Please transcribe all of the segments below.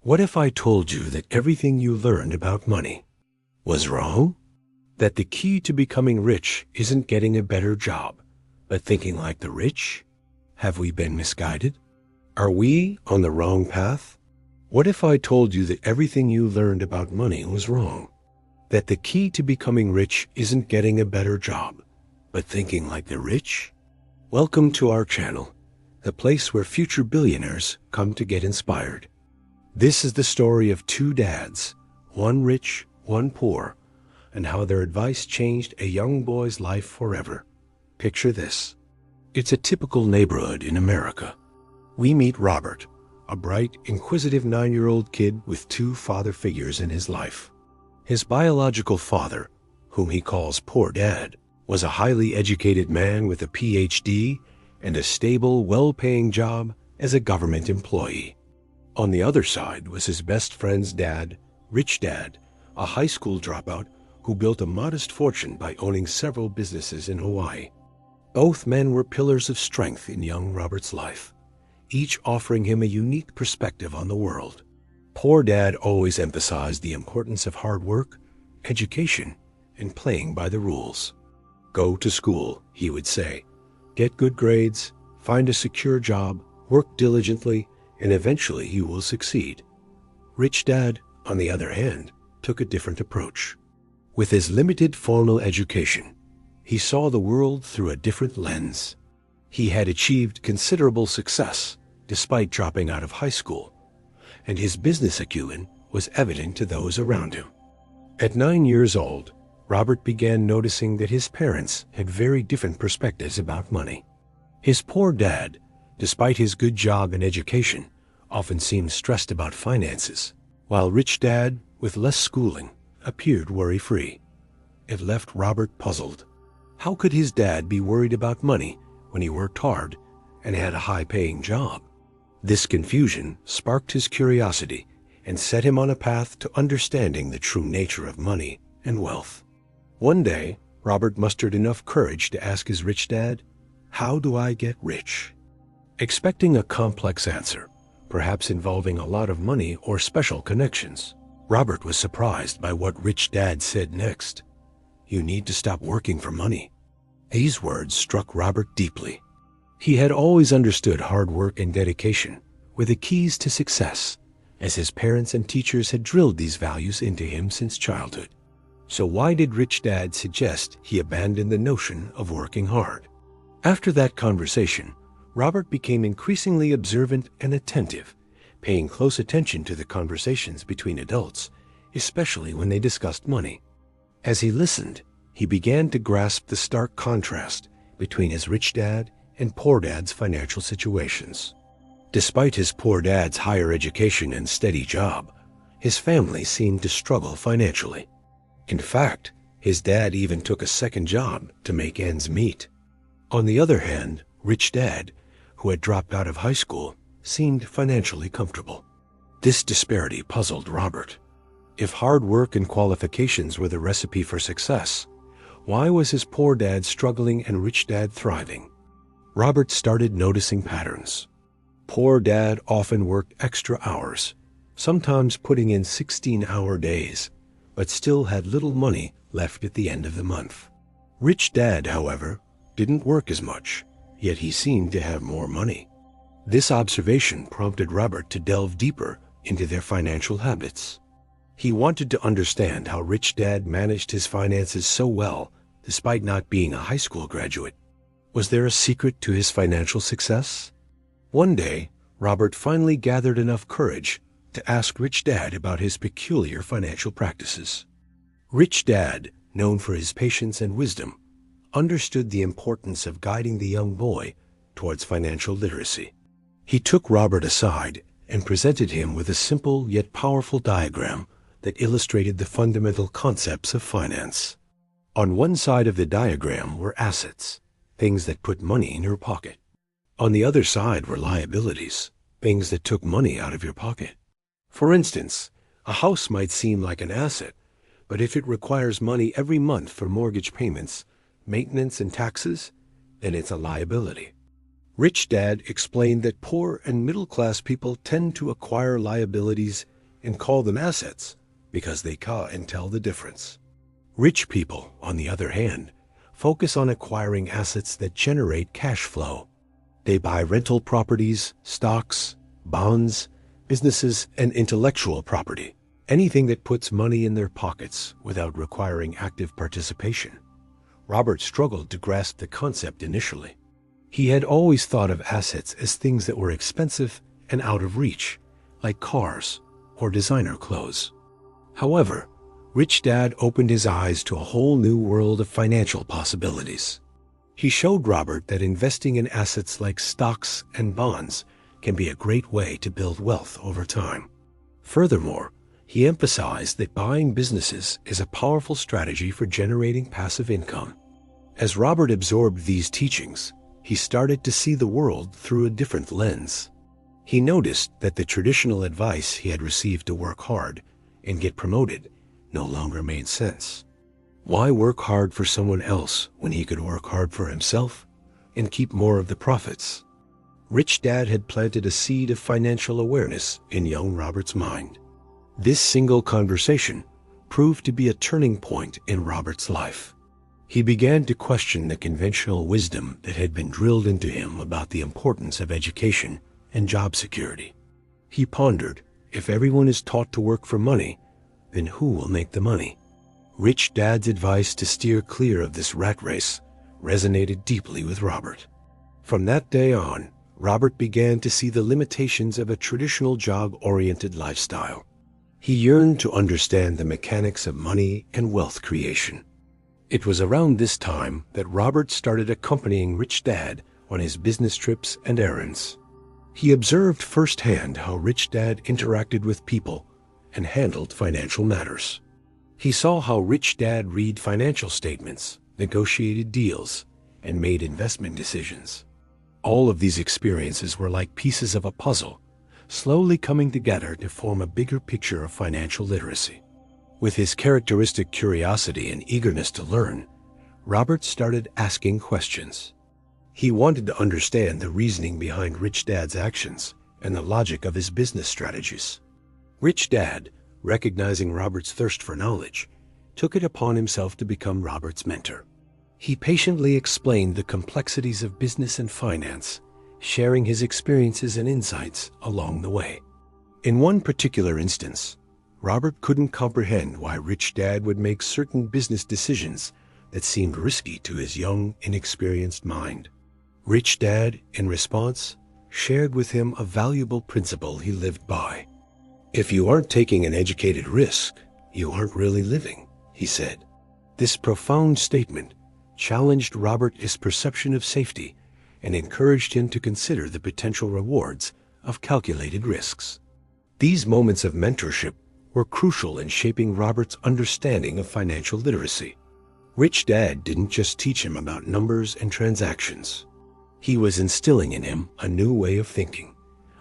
What if I told you that everything you learned about money was wrong? That the key to becoming rich isn't getting a better job, but thinking like the rich? Have we been misguided? Are we on the wrong path? What if I told you that everything you learned about money was wrong? That the key to becoming rich isn't getting a better job, but thinking like the rich? Welcome to our channel, the place where future billionaires come to get inspired. This is the story of two dads, one rich, one poor, and how their advice changed a young boy's life forever. Picture this. It's a typical neighborhood in America. We meet Robert, a bright, inquisitive 9-year-old kid with two father figures in his life. His biological father, whom he calls Poor Dad, was a highly educated man with a PhD and a stable, well-paying job as a government employee. On the other side was his best friend's dad, Rich Dad, a high school dropout who built a modest fortune by owning several businesses in Hawaii. Both men were pillars of strength in young Robert's life, each offering him a unique perspective on the world. Poor Dad always emphasized the importance of hard work, education, and playing by the rules. Go to school, he would say. Get good grades, find a secure job, work diligently, and eventually you will succeed. Rich Dad, on the other hand, took a different approach. With his limited formal education, he saw the world through a different lens. He had achieved considerable success despite dropping out of high school, and his business acumen was evident to those around him. At 9 years old, Robert began noticing that his parents had very different perspectives about money. His poor dad, despite his good job and education, often seemed stressed about finances, while Rich Dad, with less schooling, appeared worry-free. It left Robert puzzled. How could his dad be worried about money when he worked hard and had a high-paying job? This confusion sparked his curiosity and set him on a path to understanding the true nature of money and wealth. One day, Robert mustered enough courage to ask his rich dad, "How do I get rich?" Expecting a complex answer, perhaps involving a lot of money or special connections, Robert was surprised by what Rich Dad said next. "You need to stop working for money." These words struck Robert deeply. He had always understood hard work and dedication were the keys to success, as his parents and teachers had drilled these values into him since childhood. So why did Rich Dad suggest he abandon the notion of working hard? After that conversation, Robert became increasingly observant and attentive, paying close attention to the conversations between adults, especially when they discussed money. As he listened, he began to grasp the stark contrast between his rich dad and poor dad's financial situations. Despite his poor dad's higher education and steady job, his family seemed to struggle financially. In fact, his dad even took a second job to make ends meet. On the other hand, Rich Dad, who had dropped out of high school, seemed financially comfortable. This disparity puzzled Robert. If hard work and qualifications were the recipe for success, why was his poor dad struggling and Rich Dad thriving? Robert started noticing patterns. Poor Dad often worked extra hours, sometimes putting in 16-hour days, but still had little money left at the end of the month. Rich Dad, however, didn't work as much, yet he seemed to have more money. This observation prompted Robert to delve deeper into their financial habits. He wanted to understand how Rich Dad managed his finances so well despite not being a high school graduate. Was there a secret to his financial success? One day, Robert finally gathered enough courage to ask Rich Dad about his peculiar financial practices. Rich Dad, known for his patience and wisdom, understood the importance of guiding the young boy towards financial literacy. He took Robert aside and presented him with a simple yet powerful diagram that illustrated the fundamental concepts of finance. On one side of the diagram were assets, things that put money in your pocket. On the other side were liabilities, things that took money out of your pocket. For instance, a house might seem like an asset, but if it requires money every month for mortgage payments, maintenance, and taxes, then it's a liability. Rich Dad explained that poor and middle-class people tend to acquire liabilities and call them assets because they can't tell the difference. Rich people, on the other hand, focus on acquiring assets that generate cash flow. They buy rental properties, stocks, bonds, businesses, and intellectual property, anything that puts money in their pockets without requiring active participation. Robert struggled to grasp the concept initially. He had always thought of assets as things that were expensive and out of reach, like cars or designer clothes. However, Rich Dad opened his eyes to a whole new world of financial possibilities. He showed Robert that investing in assets like stocks and bonds can be a great way to build wealth over time. Furthermore, he emphasized that buying businesses is a powerful strategy for generating passive income. As Robert absorbed these teachings, he started to see the world through a different lens. He noticed that the traditional advice he had received to work hard and get promoted no longer made sense. Why work hard for someone else when he could work hard for himself and keep more of the profits? Rich Dad had planted a seed of financial awareness in young Robert's mind. This single conversation proved to be a turning point in Robert's life. He began to question the conventional wisdom that had been drilled into him about the importance of education and job security. He pondered, if everyone is taught to work for money, then who will make the money? Rich Dad's advice to steer clear of this rat race resonated deeply with Robert. From that day on, Robert began to see the limitations of a traditional job-oriented lifestyle. He yearned to understand the mechanics of money and wealth creation. It was around this time that Robert started accompanying Rich Dad on his business trips and errands. He observed firsthand how Rich Dad interacted with people and handled financial matters. He saw how Rich Dad read financial statements, negotiated deals, and made investment decisions. All of these experiences were like pieces of a puzzle, slowly coming together to form a bigger picture of financial literacy. With his characteristic curiosity and eagerness to learn, Robert started asking questions. He wanted to understand the reasoning behind Rich Dad's actions and the logic of his business strategies. Rich Dad, recognizing Robert's thirst for knowledge, took it upon himself to become Robert's mentor. He patiently explained the complexities of business and finance, sharing his experiences and insights along the way. In one particular instance, Robert couldn't comprehend why Rich Dad would make certain business decisions that seemed risky to his young, inexperienced mind. Rich Dad, in response, shared with him a valuable principle he lived by. "If you aren't taking an educated risk, you aren't really living," he said. This profound statement challenged Robert's perception of safety and encouraged him to consider the potential rewards of calculated risks. These moments of mentorship were crucial in shaping Robert's understanding of financial literacy. Rich Dad didn't just teach him about numbers and transactions. He was instilling in him a new way of thinking,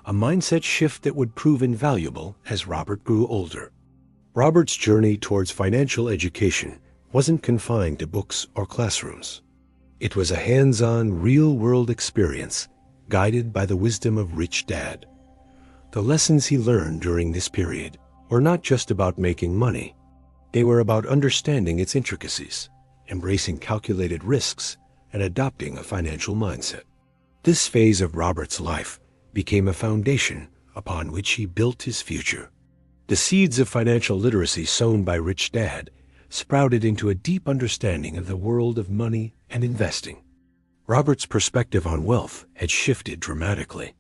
a mindset shift that would prove invaluable as Robert grew older. Robert's journey towards financial education wasn't confined to books or classrooms. It was a hands-on, real-world experience guided by the wisdom of Rich Dad. The lessons he learned during this period were not just about making money. They were about understanding its intricacies, embracing calculated risks, and adopting a financial mindset. This phase of Robert's life became a foundation upon which he built his future. The seeds of financial literacy sown by Rich Dad sprouted into a deep understanding of the world of money and investing. Robert's perspective on wealth had shifted dramatically.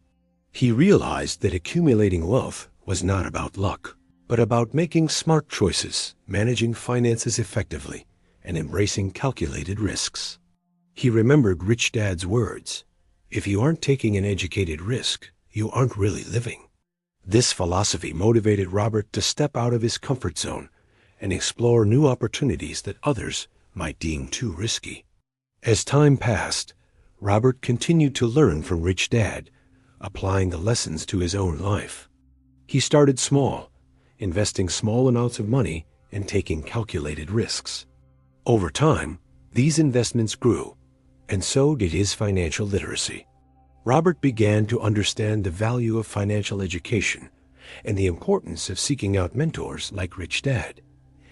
He realized that accumulating wealth was not about luck, but about making smart choices, managing finances effectively, and embracing calculated risks. He remembered Rich Dad's words, "If you aren't taking an educated risk, you aren't really living." This philosophy motivated Robert to step out of his comfort zone and explore new opportunities that others might deem too risky. As time passed, Robert continued to learn from Rich Dad, applying the lessons to his own life. He started small, investing small amounts of money and taking calculated risks. Over time, these investments grew, and so did his financial literacy. Robert began to understand the value of financial education and the importance of seeking out mentors like Rich Dad.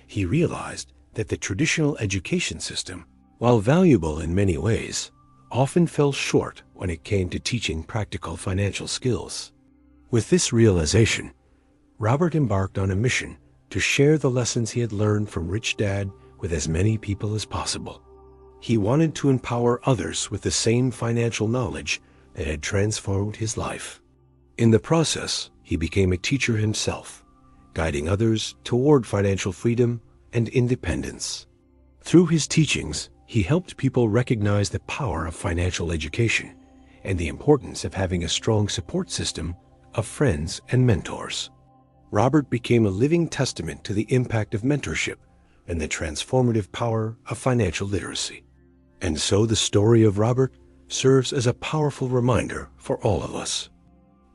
He realized that the traditional education system, while valuable in many ways, often fell short when it came to teaching practical financial skills. With this realization, Robert embarked on a mission to share the lessons he had learned from Rich Dad with as many people as possible. He wanted to empower others with the same financial knowledge that had transformed his life. In the process, he became a teacher himself, guiding others toward financial freedom and independence. Through his teachings, he helped people recognize the power of financial education and the importance of having a strong support system of friends and mentors. Robert became a living testament to the impact of mentorship and the transformative power of financial literacy. And so the story of Robert serves as a powerful reminder for all of us.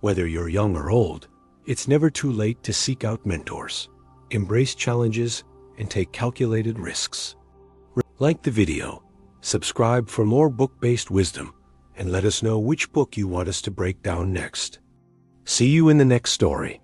Whether you're young or old, it's never too late to seek out mentors, embrace challenges, and take calculated risks. Like the video, subscribe for more book-based wisdom, and let us know which book you want us to break down next. See you in the next story.